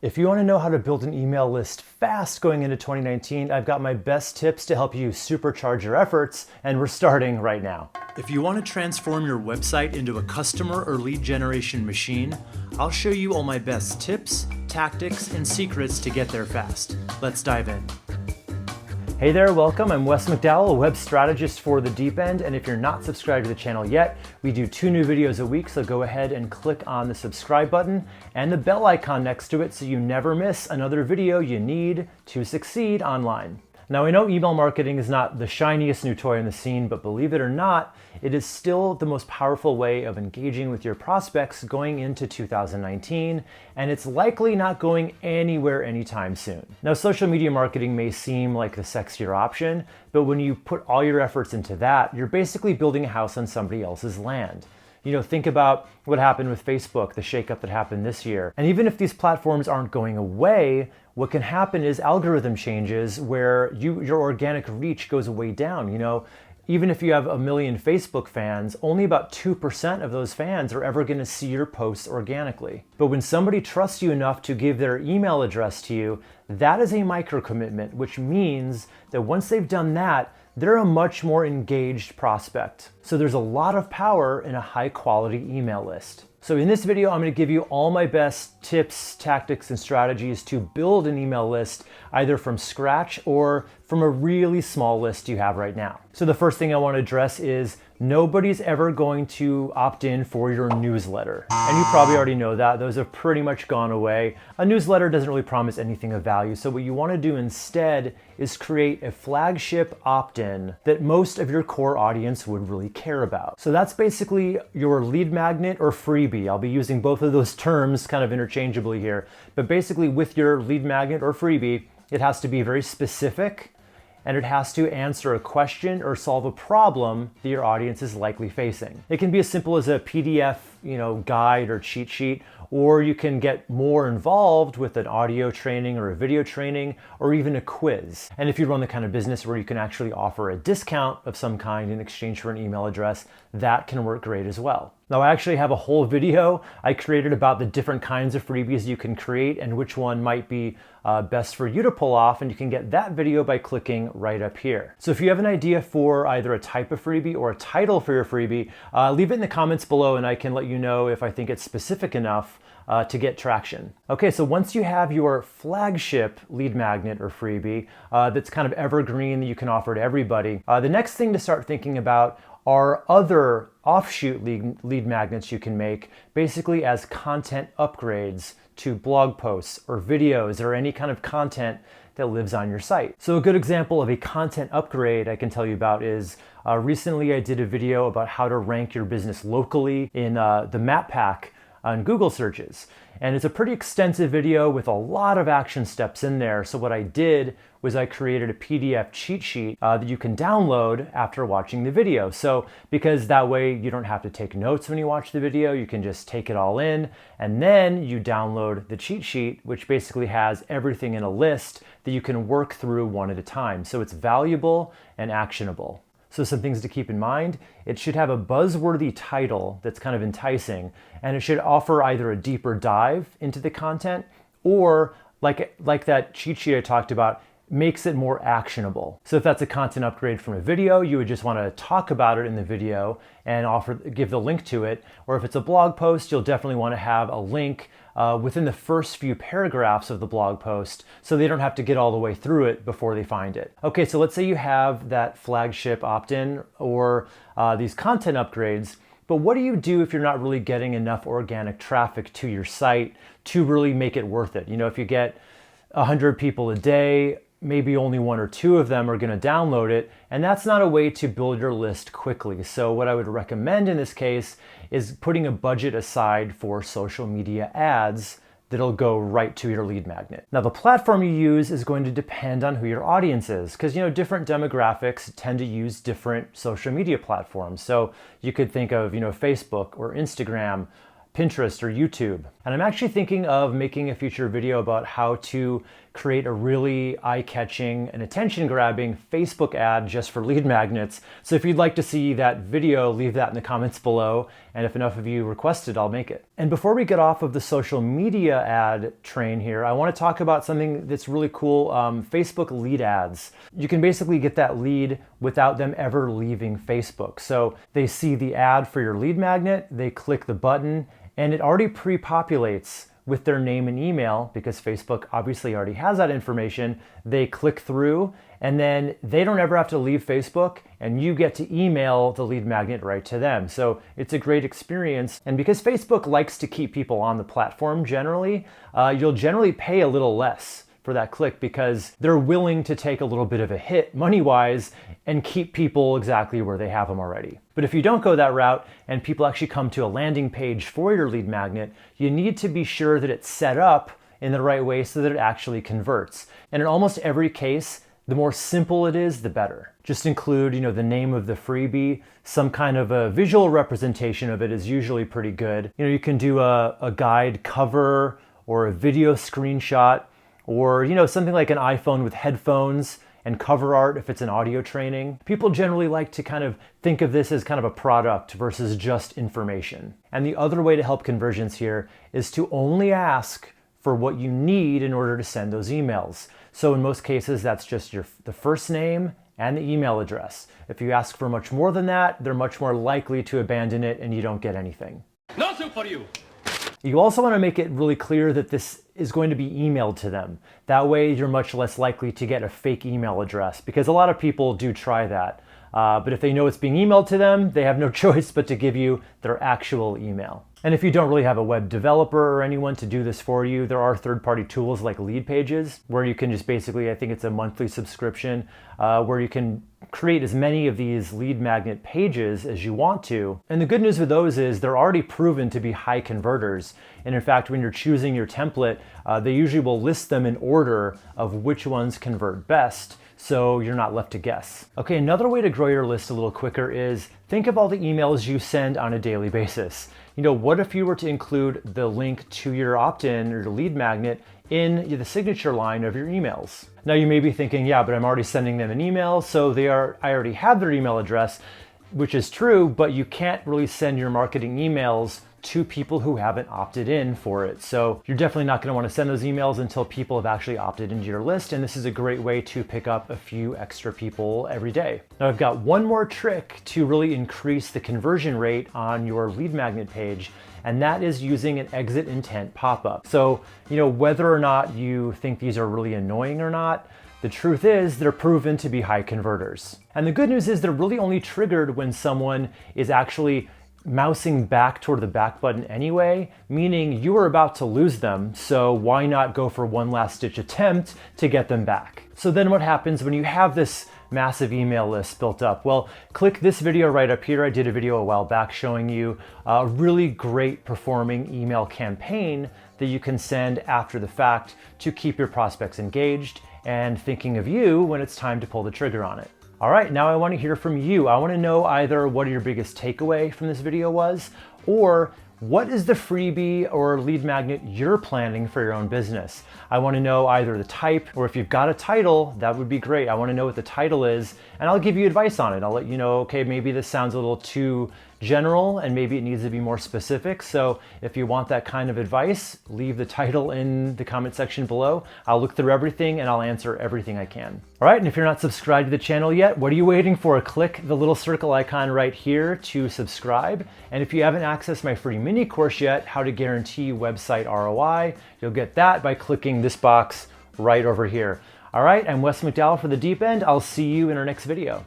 If you want to know how to build an email list fast going into 2019, I've got my best tips to help you supercharge your efforts, and we're starting right now. If you want to transform your website into a customer or lead generation machine, I'll show you all my best tips, tactics, and secrets to get there fast. Let's dive in. Hey there, welcome. I'm Wes McDowell, a web strategist for The Deep End, and if you're not subscribed to the channel yet, we do 2 new videos a week, so go ahead and click on the subscribe button and the bell icon next to it so you never miss another video you need to succeed online. Now, I know email marketing is not the shiniest new toy in the scene, but believe it or not, it is still the most powerful way of engaging with your prospects going into 2019, and it's likely not going anywhere anytime soon. Now, social media marketing may seem like the sexier option, but when you put all your efforts into that, you're basically building a house on somebody else's land. You know, think about what happened with Facebook, the shakeup that happened this year. And even if these platforms aren't going away, what can happen is algorithm changes where your organic reach goes way down. You know, even if you have 1 million Facebook fans, only about 2% of those fans are ever going to see your posts organically. But when somebody trusts you enough to give their email address to you, that is a micro commitment, which means that once they've done that, they're a much more engaged prospect. So there's a lot of power in a high quality email list. So in this video, I'm going to give you all my best tips, tactics, and strategies to build an email list either from scratch or from a really small list you have right now. So the first thing I want to address is nobody's ever going to opt in for your newsletter. And you probably already know that. Those have pretty much gone away. A newsletter doesn't really promise anything of value. So what you want to do instead is create a flagship opt-in that most of your core audience would really care about. So that's basically your lead magnet or freebie. I'll be using both of those terms kind of interchangeably here. But basically with your lead magnet or freebie, it has to be very specific, and it has to answer a question or solve a problem that your audience is likely facing. It can be as simple as a PDF, guide or cheat sheet, or you can get more involved with an audio training or a video training or even a quiz. And if you run the kind of business where you can actually offer a discount of some kind in exchange for an email address, that can work great as well. Now, I actually have a whole video I created about the different kinds of freebies you can create and which one might be best for you to pull off, and you can get that video by clicking right up here. So if you have an idea for either a type of freebie or a title for your freebie, leave it in the comments below and I can let you know if I think it's specific enough to get traction. Okay, so once you have your flagship lead magnet or freebie that's kind of evergreen that you can offer to everybody, the next thing to start thinking about are other offshoot lead magnets you can make, basically as content upgrades to blog posts or videos or any kind of content that lives on your site. So a good example of a content upgrade I can tell you about is recently I did a video about how to rank your business locally in the map pack on Google searches. And it's a pretty extensive video with a lot of action steps in there. So what I did was I created a PDF cheat sheet that you can download after watching the video. So because that way you don't have to take notes when you watch the video, you can just take it all in, and then you download the cheat sheet, which basically has everything in a list that you can work through one at a time. So it's valuable and actionable. So some things to keep in mind: it should have a buzzworthy title that's kind of enticing, and it should offer either a deeper dive into the content or like that cheat sheet I talked about, makes it more actionable. So if that's a content upgrade from a video, you would just want to talk about it in the video and give the link to it. Or if it's a blog post, you'll definitely want to have a link within the first few paragraphs of the blog post so they don't have to get all the way through it before they find it. Okay, so let's say you have that flagship opt-in or these content upgrades, but what do you do if you're not really getting enough organic traffic to your site to really make it worth it? You know, if you get 100 people a day, maybe only 1 or 2 of them are going to download it, and that's not a way to build your list quickly. So what I would recommend in this case is putting a budget aside for social media ads that'll go right to your lead magnet. Now, the platform you use is going to depend on who your audience is, because different demographics tend to use different social media platforms. So you could think of Facebook or Instagram, Pinterest or YouTube. And I'm actually thinking of making a future video about how to create a really eye-catching and attention-grabbing Facebook ad just for lead magnets. So if you'd like to see that video, leave that in the comments below. And if enough of you request it, I'll make it. And before we get off of the social media ad train here, I want to talk about something that's really cool, Facebook lead ads. You can basically get that lead without them ever leaving Facebook. So they see the ad for your lead magnet, they click the button, and it already pre-populates with their name and email because Facebook obviously already has that information. They click through and then they don't ever have to leave Facebook and you get to email the lead magnet right to them. So it's a great experience. And because Facebook likes to keep people on the platform generally, you'll generally pay a little less for that click because they're willing to take a little bit of a hit money-wise and keep people exactly where they have them already. But if you don't go that route and people actually come to a landing page for your lead magnet, you need to be sure that it's set up in the right way so that it actually converts. And in almost every case, the more simple it is, the better. Just include, the name of the freebie. Some kind of a visual representation of it is usually pretty good. You can do a guide cover or a video screenshot, or something like an iPhone with headphones and cover art if it's an audio training. People generally like to kind of think of this as kind of a product versus just information. And the other way to help conversions here is to only ask for what you need in order to send those emails. So in most cases, that's just the first name and the email address. If you ask for much more than that, they're much more likely to abandon it and you don't get anything. Nothing for you. You also want to make it really clear that this is going to be emailed to them. That way you're much less likely to get a fake email address because a lot of people do try that. But if they know it's being emailed to them, they have no choice but to give you their actual email. And if you don't really have a web developer or anyone to do this for you, there are third-party tools like Lead Pages where you can just basically, I think it's a monthly subscription, where you can create as many of these lead magnet pages as you want to. And the good news with those is they're already proven to be high converters. And in fact, when you're choosing your template, they usually will list them in order of which ones convert best, so you're not left to guess. Okay, another way to grow your list a little quicker is think of all the emails you send on a daily basis. What if you were to include the link to your opt-in or your lead magnet in the signature line of your emails? Now you may be thinking, yeah, but I'm already sending them an email, so I already have their email address, which is true, but you can't really send your marketing emails to people who haven't opted in for it. So you're definitely not going to want to send those emails until people have actually opted into your list. And this is a great way to pick up a few extra people every day. Now I've got one more trick to really increase the conversion rate on your lead magnet page, and that is using an exit intent pop-up. So, whether or not you think these are really annoying or not, the truth is they're proven to be high converters. And the good news is they're really only triggered when someone is actually mousing back toward the back button anyway, meaning you are about to lose them, so why not go for one last ditch attempt to get them back? So then what happens when you have this massive email list built up? Well, click this video right up here. I did a video a while back showing you a really great performing email campaign that you can send after the fact to keep your prospects engaged and thinking of you when it's time to pull the trigger on it. All right, now I want to hear from you. I want to know either what your biggest takeaway from this video was, or what is the freebie or lead magnet you're planning for your own business? I want to know either the type, or if you've got a title, that would be great. I want to know what the title is, and I'll give you advice on it. I'll let you know, okay, maybe this sounds a little too general and maybe it needs to be more specific. So if you want that kind of advice, leave the title in the comment section below. I'll look through everything and I'll answer everything I can. All right, and if you're not subscribed to the channel yet, what are you waiting for? Click the little circle icon right here to subscribe. And if you haven't accessed my free mini course yet, how to guarantee website ROI, you'll get that by clicking this box right over here. All right, I'm Wes McDowell for The Deep End. I'll see you in our next video.